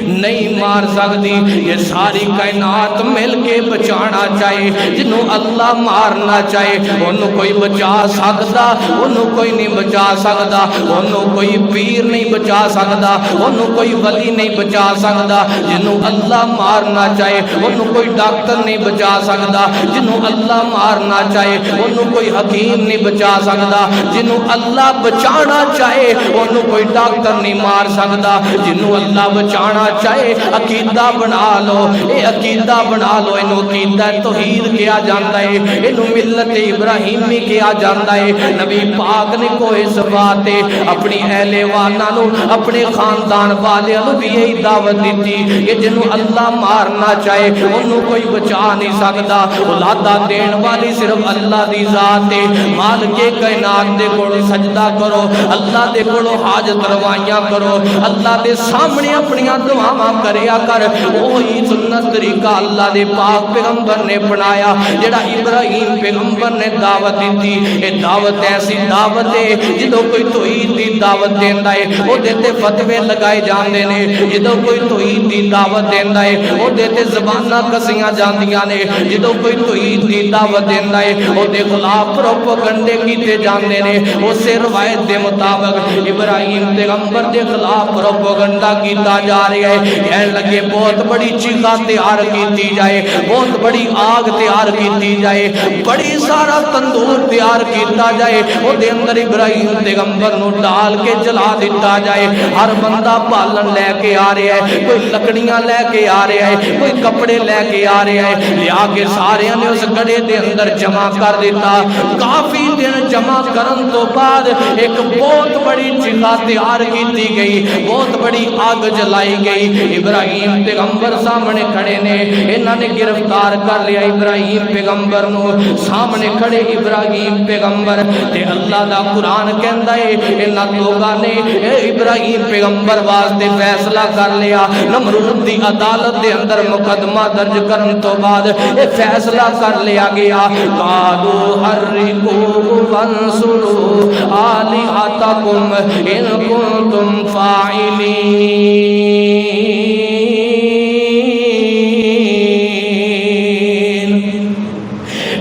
نہیں مار سکتی۔ یہ ساری کائنات مل کے بچانا چاہے، جنہوں اللہ مارنا چاہے انہوں کوئی بچا سکتا، انہوں کوئی نہیں بچا سکتا، انہوں کوئی پیر نہیں بچا سکتا، انہوں کوئی ولی نہیں بچا سکتا۔ جنہوں اللہ مارنا چاہے انہوں کوئی ڈاکٹر نہیں بچا سکتا، جنہوں اللہ مارنا چاہے انہوں کوئی حکیم نہیں بچا سکتا، جنہوں اللہ بچانا چاہے انہوں کوئی ڈاکٹر نہیں مار سکتا۔ جنہوں اللہ بچانا چاہے عقیدہ بنا لو، اے عقیدہ بنا لو، انہوں عقیدہ توحید کیا جانتا ہے، انہوں ملت ابراہیمی کیا جانتا ہے۔ نبی پاک نے کوئی صفات اپنی اہل وانانو، اپنے خاندان والوں بھی یہی دعوت دیتی کہ جنہوں اللہ مارنا چاہے انہوں کوئی بچا نہیں سکتا۔ اولادہ دین والی صرف اللہ دی ذات ہے، مالک کائنات دے کول سجدہ کرو، اللہ دے کول حاجت روائیاں کرو، اللہ دے سامنے اپنیاں دعاواں کریا کر۔ وہی سنت طریقہ اللہ دے پاک پیغمبر نے بنایا، جڑا ابراہیم پیغمبر نے دعوت دیتی۔ اے دعوت ایسی دعوت ہے جدوں کوئی توحید دی دعوت دیندا ہے او دے تے فتوی لگائے جاندے نے، جدوں کوئی توحید دی دعوت دیندا ہے او دے تے زباناں کسیاں جاندیاں نے، جدوں کوئی توحید دی دعوت دیندا ہے او دے خلاف پروپیگنڈے کیتے جاندے نے۔ اسی روایت دے مطابق ابراہیم پیغمبر دے خلاف پروپیگنڈا کیتا جا رہا ہے، کہنے لگے بہت بڑی چیخا تیار کیتی جائے، بہت بڑی آگ تیار کیتی جائے، بڑی سارا تندور تیار کیتا جائے، وہ دے اندر ابراہیم پیغمبر نو ڈال کے جلا دیتا جائے۔ ہر بندہ پالن لے کے آ رہا ہے، کوئی لکڑیاں لے کے آ رہا ہے، کوئی کپڑے لے کے آ رہا ہے، لیا کے سارے نے اس گڑے دے اندر جمع کر دیتا۔ کافی دن جمع کرن تو بعد ایک بہت بڑی چیخا تیار کیتی گئی، بہت بڑی آگ جلائی گئی۔ ابراہیم پیغمبر سامنے کھڑے نے، انہوں نے گرفتار کر لیا ابراہیم پیغمبر نو، سامنے کھڑے ابراہیم پیغمبر تے اللہ دا قرآن کہندا ہے انہاں لوگاں نے ابراہیم پیغمبر واسطے فیصلہ کر لیا۔ نمرود دی عدالت دے اندر مقدمہ درج کرن تو بعد یہ فیصلہ کر لیا گیا، قالوا حرقوا وانصروا آلہتکم ان کنتم فاعلین۔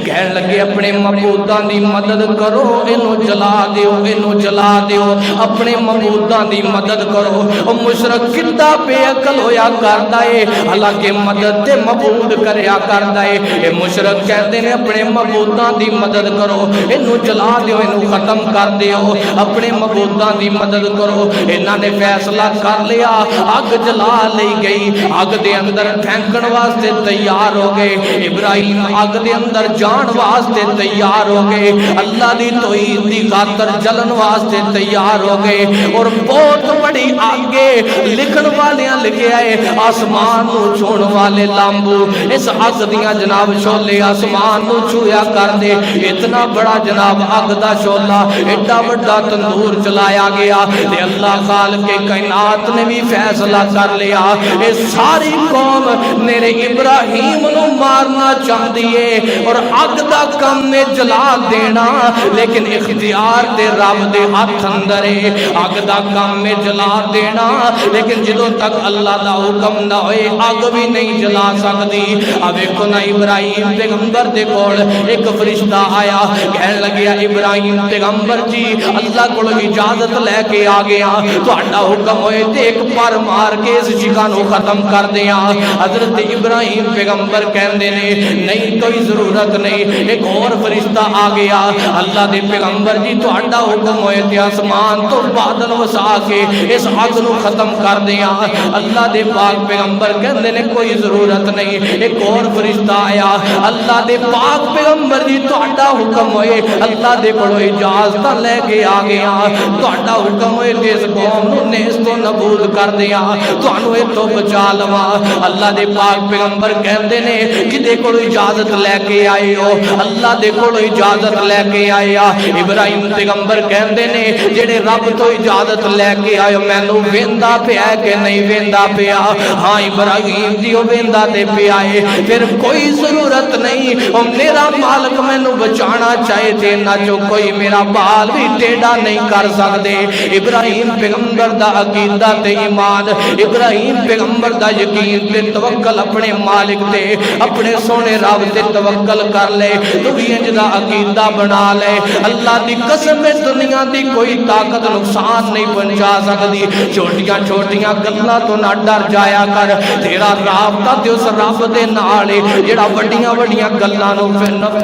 کہنے لگے اپنے معبوداں دی مدد کرو اینو جلا دیو اینو جلا دیو اپنے معبوداں دی مدد کرو او مشرک کتا بے عقل ہویا کردا ہے حالانکہ مدد تے معبود کریا کردا ہے اے مشرک کہندے نے اپنے معبوداں دی مدد کرو اینو جلا دیو اینو ختم کر دیو اپنے معبوداں دی مدد کرو انہاں نے فیصلہ کر لیا اگ جلا لئی گئی اگ دے اندر پھینکن واسطے تیار ہو گئے ابراہیم اگ دے اندر جان واسطے تیار ہو گئے اللہ دی توحید دی خاطر جلن واسطے تیار ہو گئے اور بہت بڑی آگے لکھن والیاں لکھے آئے آسمان نو چھوڑ والے لامبو اس اگ دیاں جناب شولے آسمان نو چھویا کر دے اتنا بڑا جناب اگ دا شولا ایڈا بڑا تندور چلایا گیا تے اللہ خالق کے کائنات نے بھی فیصلہ کر لیا اس ساری قوم میرے ابراہیم نو مارنا چاہتی ہے اور اگ دا کم میں جلا دینا لیکن اختیار دے رب دے ہاتھ اندر ہے اگ دا کم میں جلا دینا لیکن جدوں تک اللہ دا حکم نہ ہوئے اگ بھی نہیں جلا سکتی اب ایک نہ ابراہیم پیغمبر دے کول ایک فرشتہ آیا کہنے لگیا ابراہیم پیغمبر جی اللہ کو اجازت لے کے آ گیا تہاڈا حکم ہوئے تے ایک پر مار کے اس شکا نو ختم کر دیا حضرت ابراہیم پیغمبر کہندے نے نہیں کوئی ضرورت نہیں ایک اور فرشتہ آ گیا اللہ دے پیغمبر جی تہاڈا حکم ہوئے تے آسمان تو بادل وسا کے اس اگ نو ختم کر دیا اللہ دے پاک پیغمبر کہندے نے کوئی ضرورت نہیں ایک اور فرشتہ آیا اللہ دے پاک پیغمبر جی تہاڈا حکم ہوئے اللہ دے کولوں اجازت لے کے آ گیا تہاڈا حکم ہوئے تے اس قوم نو نیز تو نابود کر دیا تانوں اے تو بچا لواں اللہ دے پاک پیغمبر کہندے نے کدے کولوں اجازت لے کے آئے ہو اللہ دے کولوں اجازت لے کے آئے ابراہیم پیغمبر کہندے نے جڑے رب تو اجازت لے کے آئے مینوں ویندا پیا کہ نہیں ویندا پیا ہاں ابراہیم جی او ویندا تے پیا ہے پھر کوئی ضرورت نہیں او میرا مالک مینوں بچانا چاہے تے نہ جو کوئی میرا بال بھی ٹیڑھا نہیں کر سکدے ابراہیم پیغمبر دا عقیدہ تے ایمان ابراہیم پیغمبر دا یقین تے توکل اپنے مالک تے اپنے سونے رب تے توکل کر لے تو بھی انج دا عقیدہ بنا لے اللہ دی قسم ہے دنیا دی کوئی طاقت نقصان نہیں پہنچا سکتی چھوٹیاں چھوٹیاں گلاں تو نہ ڈر جایا کر تیرا رابطہ تے اس رب دے نال ہے جڑا وڈیاں وڈیاں گلاں نو پھر نفع کر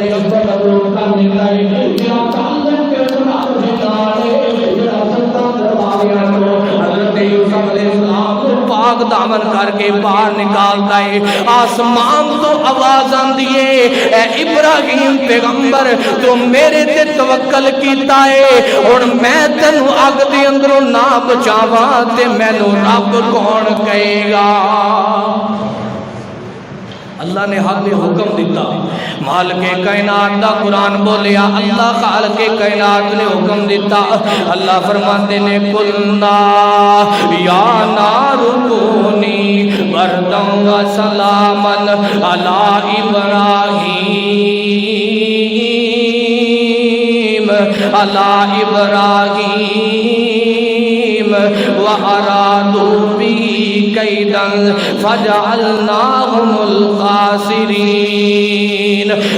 دیتا ہے جڑا تعلق تے رب دے نال ہے جڑا ستا درباریاں نو حضرت یوسف علیہ السلام کو پاک دامن کر کے باہر نکالتا ہے آسمان تو آواز آندی ہے اے ابراہیم پیغمبر تو میرے تے توکل کیتا ہے اور میں تینوں اگ دے اندروں نہ بچاواں تے مینوں رب کون کہے گا اللہ نے حق حکم دیتا مالک کائنات دا قرآن بولیا اللہ خالق کائنات نے حکم دیتا اللہ فرماتے نے قلنا یا نار کونی بردن و سلامن علی ابراہیم وَأَرَادُوا بِهِ كَيْدًا فَجَعَلْنَاهُمُ الْخَاسِرِينَ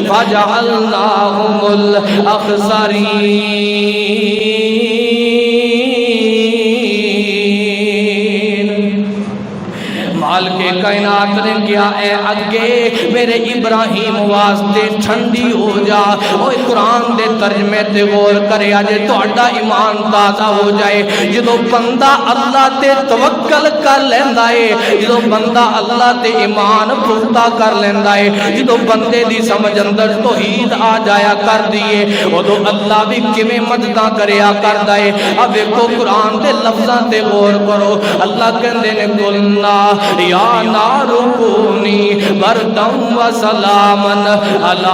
فَجَعَلْنَاهُمُ الْأَخْسَرِينَ مالک کائنات نے کیا اے اگے میرے ابراہیم واسطے ٹھنڈی ہو جا اوے قرآن دے ترجمے تے غور کرے اجے تہاڈا ایمان تازہ ہو جائے جدوں بندہ اللہ تے توکل کر لیندا ہے جدوں بندہ اللہ تے ایمان پختہ کر لیندا ہے جدوں بندے دی سمجھ اندر توحید آ جایا کر دیے اودوں اللہ بھی کیویں مدداں کریا کردا ہے اب ویکھو قرآن دے لفظاں تے غور کرو اللہ کہندے نے قلنا یا نار کونی بردن و سلامن علی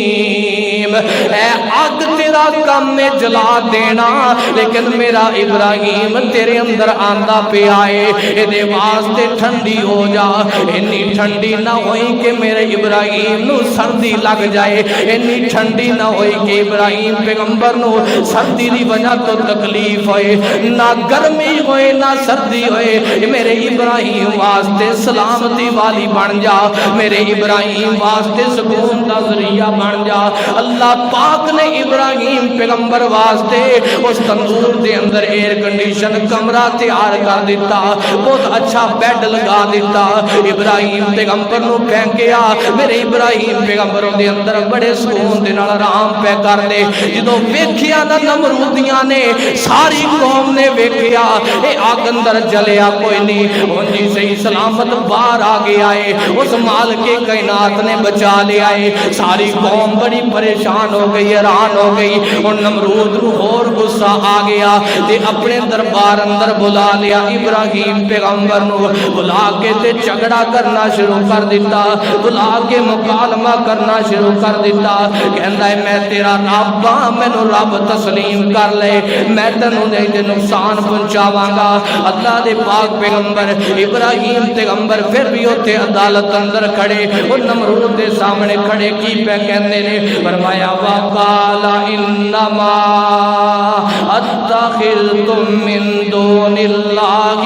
ابراہیم اے اگ تیرا کم میں جلا دینا، لیکن میرا ابراہیم تیرے اندر آندا پہ آئے، اے واسطے ٹھنڈی ہو جا، اتنی ٹھنڈی نہ ہوئی کہ میرے ابراہیم نو سردی لگ جائے، اتنی ٹھنڈی نہ ہوئی کہ ابراہیم پیغمبر نو سردی دی وجہ تو تکلیف ہوئے، نہ گرمی ہوئے نہ سردی ہوئے، میرے ابراہیم واسطے سلامتی والی بن جا، میرے ابراہیم واسطے سکون دا ذریعہ بن جا۔ اللہ پاک نے ابراہیم پیغمبر واسطے اس تندور دے اندر ایئر کنڈیشن کمرہ تیار کر دیتا، بہت اچھا بیڈ لگا دیتا، ابراہیم پیغمبر نو پھینکیا، میرے ابراہیم پیغمبر دے اندر بڑے سکون دے نال آرام پہ کر دے۔ جدوں ویکھیا نا نمرودیاں نے، ساری قوم نے ویکھیا اے آگ اندر جلیا کوئی نہیں، ہن جی صحیح سلامت باہر آ گیا ہے، اس مالک کائنات نے بچا لیا ہے۔ ساری قوم بڑی پریشان ہو گئی، حیران ہو گئی، اور نمرود نو اور غصہ آ گیا تے اپنے دربار اندر بلا لیا ابراہیم پیغمبر نو، بلا کے تے جھگڑا کرنا شروع کر دیتا، بلا کے مکالمہ کرنا شروع کر دیتا، کہندا ہے میں تیرا رب ہاں، مینوں رب تسلیم کر لے، میں تینوں دے نقصان پہنچاواں گا۔ اللہ دے پاک پیغمبر ابراہیم پیغمبر پھر بھی اوتھے عدالت اندر کھڑے، اور نمرود دے سامنے کھڑے کی پہ کہندے نے، فرمایا وقال انما اتخذتم من دون اللہ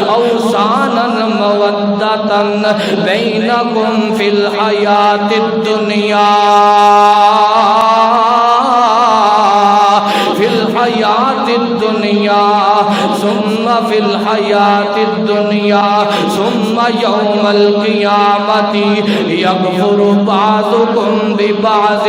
اوثانا مودۃ بینکم فی الحیاۃ الدنیا فی الحیاۃ الدنیا ثم فی الحیاۃ الدنیا ثم یوم القیامت یغفر بعضکم ببعض۔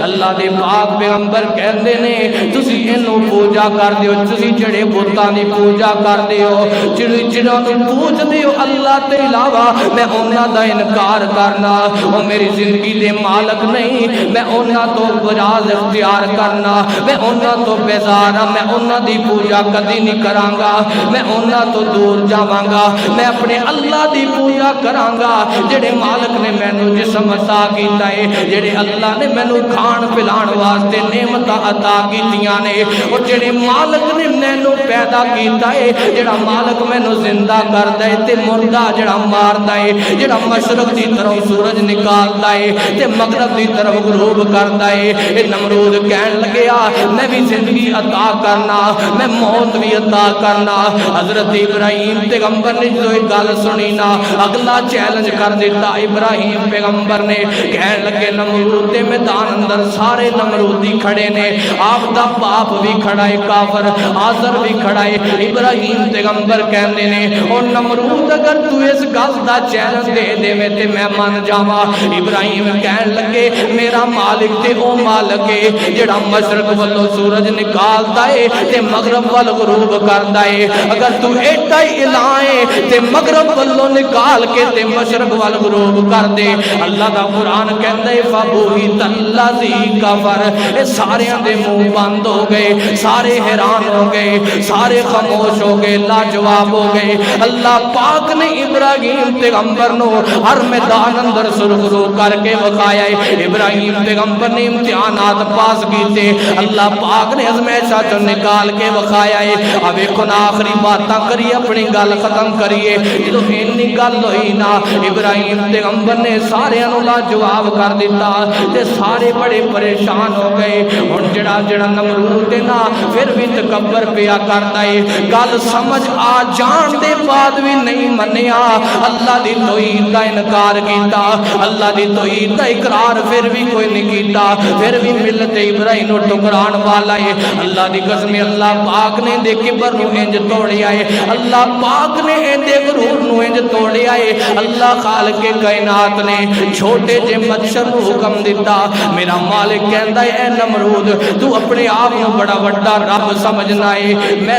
اللہ دے پاک پیغمبر کہندے نے تسی اینوں پوجا کردے ہو، تسی جڑے بتاں دی پوجا کردے ہو، جڑاں نوں پوجدے ہو اللہ تے علاوہ، میں انہاں دا انکار کرنا، او میری زندگی دے مالک نہیں، میں انہاں تو براز اختیار کرنا، میں انہاں تو بیزار ہاں، میں انہاں دی پوجا کدی نہیں کراں گا، میں انہاں تو دور جاواں گا، میں اپنے اللہ دی پوجا کراں گا جڑے مالک نے مینوں جسم عطا کیتا ہے، جڑے اللہ نے مینوں کھان پلان واسطے نعمت عطا کیتیاں نے، اور جڑے مالک نے مینوں پیدا کیتا ہے، جڑا مالک مینوں زندہ کردا ہے تے مردہ جڑا ماردا ہے، جڑا مشرق دی طرف سورج نکالدا ہے تے مغرب دی طرف غروب کردا ہے۔ اے نمرود کہن لگیا میں بھی زندگی عطا کرنا، میں موت بھی عطا کرنا۔ حضرت ابراہیم پیغمبر نے جو ایک گل سنی نا، اگلا چیلنج کر دیتا ابراہیم پیغمبر نے، کہن لگے نمرود دے میدان اندر سارے نمرودی کھڑے نے، آپ دا باپ بھی کھڑا ہے کافر، آزر بھی کھڑا ہے، ابراہیم پیغمبر کہندے نے اور نمرود اگر تو اس گل دا چیلنج دے دے میں تے میں من جاواں۔ ابراہیم کہن لگے میرا مالک تے او مالک ہے جڑا مشرق والو سورج نکالدا ہے تے مغرب وال غروب کردا ہے، اگر تو ایڈا ہی اعلان ہے تے مغرب والو نکال کے تے مشرق وال غروب کر دے۔ اللہ دا قرآن کہندا ہے فبہت الذی کفر، اے سارے دے منہ بند ہو گئے، سارے حیران ہو گئے، سارے خاموش ہو گئے، لاجواب ہو گئے۔ اللہ پاک نے ابراہیم پیغمبر نو ہر میدان اندر سرخرو کر کے بخایا ہے۔ ابراہیم پیغمبر نے امتحانات پاس کیتے، اللہ پاک نے ازمیشہ چو نکال کے بخایا ہے۔ اب ایک آخری باتاں کریے، اپنی گل ختم کریے۔ جدو اینی گل ہوئی نا، ابراہیم پیغمبر نے سارے نو لاجواب کر دیتا تے سارے بڑے پریشان ہو گئے۔ ہن جڑا نمرود ہے نا پھر بھی تکبر پیا کرتا ہے، گل سمجھ آ جان دے بعد بھی نہیں منیا، اللہ دی توحید دا انکار کیتا، اللہ دی توحید دا اقرار پھر بھی کوئی نہیں کیتا، پھر بھی ملت ابراہیم نو ٹکران والا ہے۔ اللہ دی قسم اللہ پاک نے دے کبر نو انج توڑیا ہے، اللہ پاک نے دے غرور نو انج توڑیا ہے۔ اللہ خالق کائنات نے چھوٹے جے مچھر نو حکم دیتا، میرا مالک کہندا ہے اے نمرود تو اپنے آپ نو بڑا بڑا رب سمجھنا ہے، میں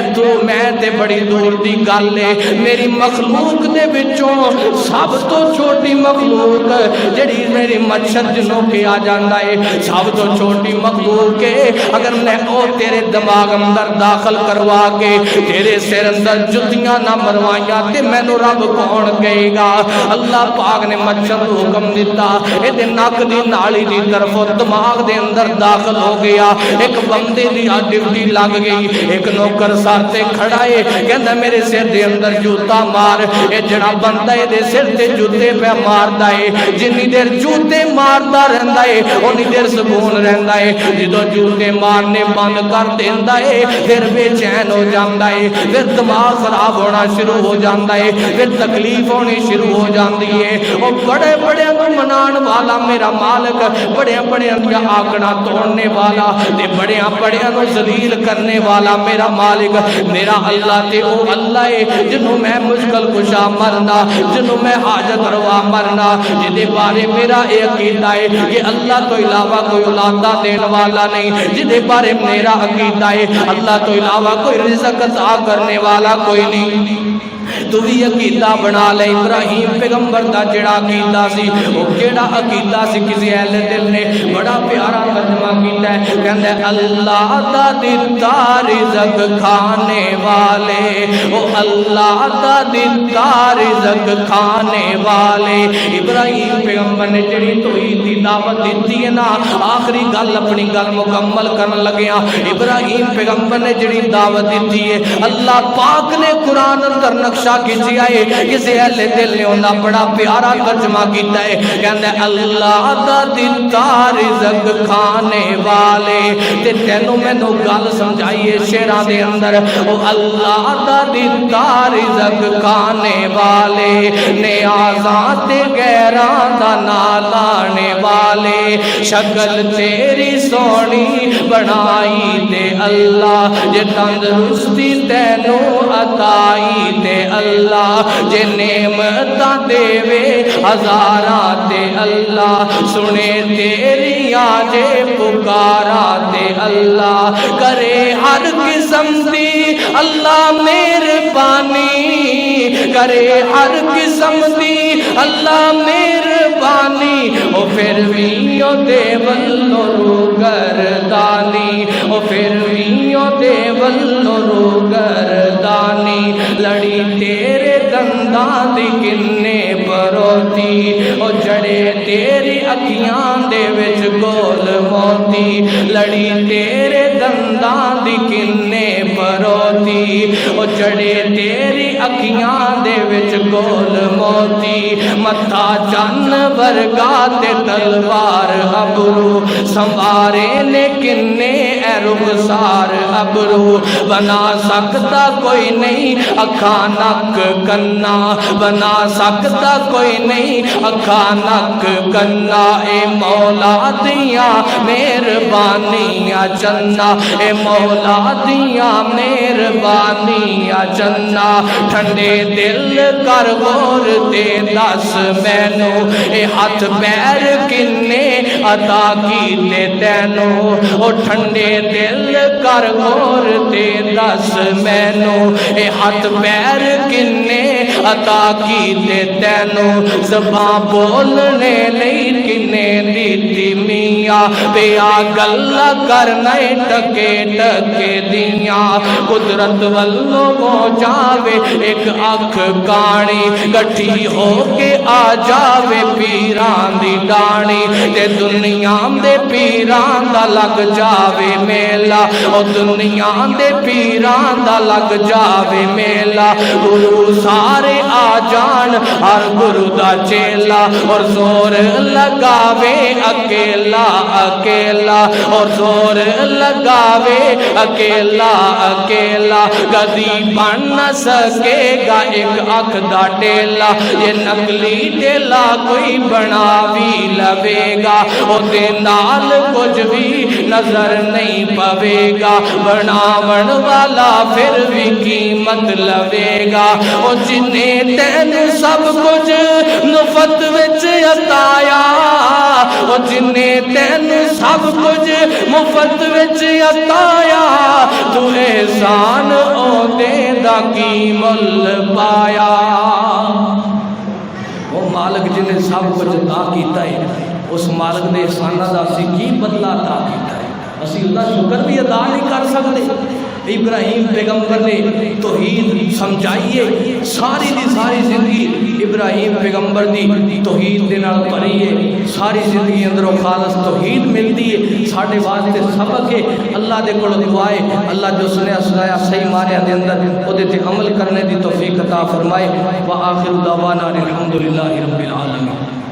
تے بڑی دور دی گل ہے، میری مخلوق دے وچوں سب تو چھوٹی مخلوق جڑی میری مچھر جنوں کے آ جاندہ ہے سب تو چھوٹی مخلوق ہے اگر میں او تیرے دماغ اندر داخل کروا کے تیرے سر اندر جتیاں نہ مروائیاں تے میں نو رب کون کہے گا اللہ پاک نے مچھر کو حکم دیتا اے دے ناک دی نالی دی طرف دماغ دے اندر داخل ہو گیا ایک بندے دی ڈیوٹی لگ گئی ایک نوکر ساتھ کھڑا ہے کہندا میرے سر دے اندر جوتا مار اے جڑا بندہ اے دے سر تے جوتے پہ ماردا ہے جنی دیر جوتے ماردا رہندا ہے اونی دیر سکون رہندا ہے جدوں جوتے مارنے بند کر دیندا ہے پھر بے چین ہو جاندا ہے پھر دماغ خراب ہونا شروع ہو جاندا ہے پھر تکلیف ہونی شروع ہو جاندی ہے او بڑے بڑے کو منان والا میرا مالک بڑے بڑے آکڑا توڑنے والا تے بڑے بڑے کو ذلیل کرنے والا میرا مالک میرا اللہ تے او اللہ ہے جنوں میں مشکل کشا مرنا جنوں میں حاجت روا مرنا جدے بارے میرا اے عقیدہ ہے کہ اللہ تو علاوہ کوئی اولادہ دین والا نہیں جدے بارے میرا عقیدہ ہے اللہ تو علاوہ کوئی رزق عطا کرنے والا کوئی نہیں تو بھی عقیدہ بنا لے ابراہیم پیغمبر دا جڑا عقیدہ سی وہ جڑا عقیدہ سی کسی اہل دل نے بڑا پیارا ترجمہ کیتا ہے کہندا ہے اللہ دا دتا رزق کھانے والے او اللہ دا دتا رزق کھانے والے ابراہیم پیغمبر نے جڑی توحید دی دعوت دیتی ہے نا آخری گل اپنی گل مکمل کرن لگیا ابراہیم پیغمبر نے جڑی دعوت دیتی ہے اللہ پاک نے قرآن اندر نقشہ کھینچیا ہے کسی اہل دل نے انہاں بڑا پیارا ترجمہ کیتا ہے کہندا ہے اللہ دا دتا رزق کھانے والے تے تینوں مینوں گل سمجھائیے شعراں دے اندر او اللہ دا دتا رزق کھانے والے نیازاں تے غیراں دا نا لانے والے شکل تیری سونی بنائی تے اللہ جے تندرستی تینوں عطائی تے اللہ جے نعمتاں دے وے ہزاراں تے اللہ سنے تیری آجے پکارا تے اللہ کرے ہر قسم دی اللہ مہربانی کرے ہر قسم دی اللہ مہربانی او پھر بھی او دے ولو روگردانی او پھر بھی او دے ولو روگردانی لڑی تیرے دنداں دی کنے پروتی او جڑے تیری اکھیاں دے وچ گول موتی لڑی تیرے دنداں دی کنے پروتی او جڑے تیری اکھیاں دے وچ گول موتی متھا چن ورگا تے تلوار ابرو سنوارے نے کنے اے رخسار ابرو بنا سکتا کوئی نہیں اکھا نک کنا بنا سکتا کوئی نہیں اکھا نک کنا اے مولا دیاں مہربانیاں چنا اے مولا دیاں مہربانیاں چنا ٹھنڈے دل کر غور تے دس مینو اے ہاتھ پیر کنے عطا کیتے تینو او ٹھنڈے دل کر غور تے دس مینو اے ہاتھ پیر کنے عطا کیتے تینو زباں بولنے نہیں کنے دیتی میاں پیا گلہ کرنے ٹکے ٹکے دیاں قدرت والو کو جاوے ایک اکھ کانی گٹھی ہو کے آ جاوے پیران دی ڈانی تے دنیا دے پیران دا لگ جاوے میلا او دنیا دے پیران دا لگ جاوے میلا گرو سارے آ جان ہر گرو دا چیلا اور زور لگاوے اکیلا اکیلا اور زور لگاوے اکیلا اکیلا کدی بن نہ سکے گا ایک اکھ دا ٹیلا یہ نقلی ٹیلا کوئی بنا بھی لوے گا او دے نال کچھ بھی نظر نہیں پوے گا بناون والا پھر بھی قیمت لوے گا او جنہیں تین سب کچھ نفت وچ عطایا او جنہیں تین سب کچھ مفت وچ عطایا تو احسان او دے دا کی مل پایا وہ مالک جنہیں سب کچھ عطا کیتا ہے، اس مالک نے احساناں دا اسی کی بدلہ عطا کیتا ہے، اسی اللہ شکر بھی ادا نہیں کر سکتے۔ ابراہیم پیغمبر نے توحید سمجھائیے، ساری دی ساری زندگی ابراہیم پیغمبر دی توحید دے نال بھری ہے، ساری زندگی اندروں خالص توحید ملتی ہے۔ ساڈے واسطے سبق ہے، اللہ دے کول دعا ہے اللہ جو سنیا سنایا صحیح معنی دے اندر او دے تے عمل کرنے دی توفیق عطا فرمائے۔ وآخر دعوانا الحمدللہ رب العالمین۔